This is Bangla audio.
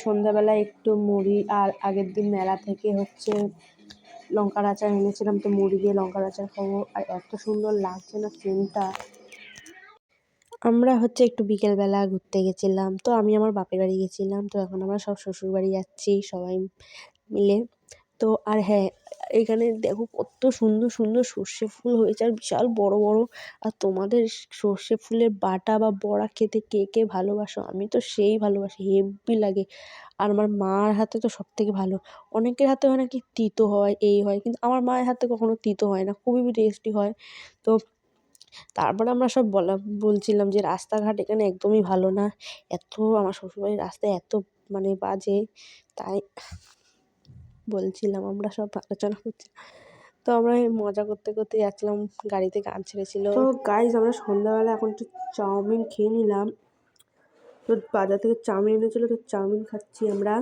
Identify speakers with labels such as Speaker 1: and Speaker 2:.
Speaker 1: সন্ধ্যাবেলা একটু মুড়ি আর আগের দিন মেলা থেকে হচ্ছে লঙ্কার আচার এনেছিলাম, তো মুড়ি দিয়ে লঙ্কার আচার খাবো। আর এত সুন্দর লাগছে না সেন্টটা। আমরা হচ্ছে একটু বিকেলবেলা ঘুরতে গেছিলাম, তো আমি আমার বাপের বাড়ি গেছিলাম, তো এখন আমরা সব শ্বশুর বাড়ি যাচ্ছি সবাই মিলে। তো আর হ্যাঁ, এখানে দেখো কত সুন্দর সুন্দর সর্ষে ফুল হয়েছে আর বিশাল বড় বড়। আর তোমাদের সর্ষে ফুলের বাটা বা বড়া খেতে কে কে ভালোবাসো? আমি তো সেই ভালোবাসি, হেব্বি লাগে। আর আমার মার হাতে তো সব থেকে ভালো। অনেকের হাতে হয় নাকি তিতো হয়, এই হয়, কিন্তু আমার মায়ের হাতে কখনো তিতো হয় না, খুবই টেস্টি হয়। তো তারপরে আমরা সব বলছিলাম যে রাস্তাঘাট এখানে একদমই ভালো না, এত আমার শ্বশুরবাড়ির রাস্তায় এত মানে বাজে, তাই বলছিলাম, আমরা সব আলোচনা করছি। তো আমরা মজা করতে করতে যাচ্ছিলাম, গাড়িতে গান ছেড়েছিল। তো গাইজ আমরা সন্ধ্যাবেলা এখন একটু চাউমিন খেয়ে নিলাম, তো বাজার থেকে চাউমিন এনেছিলো, তো চাউমিন খাচ্ছি আমরা।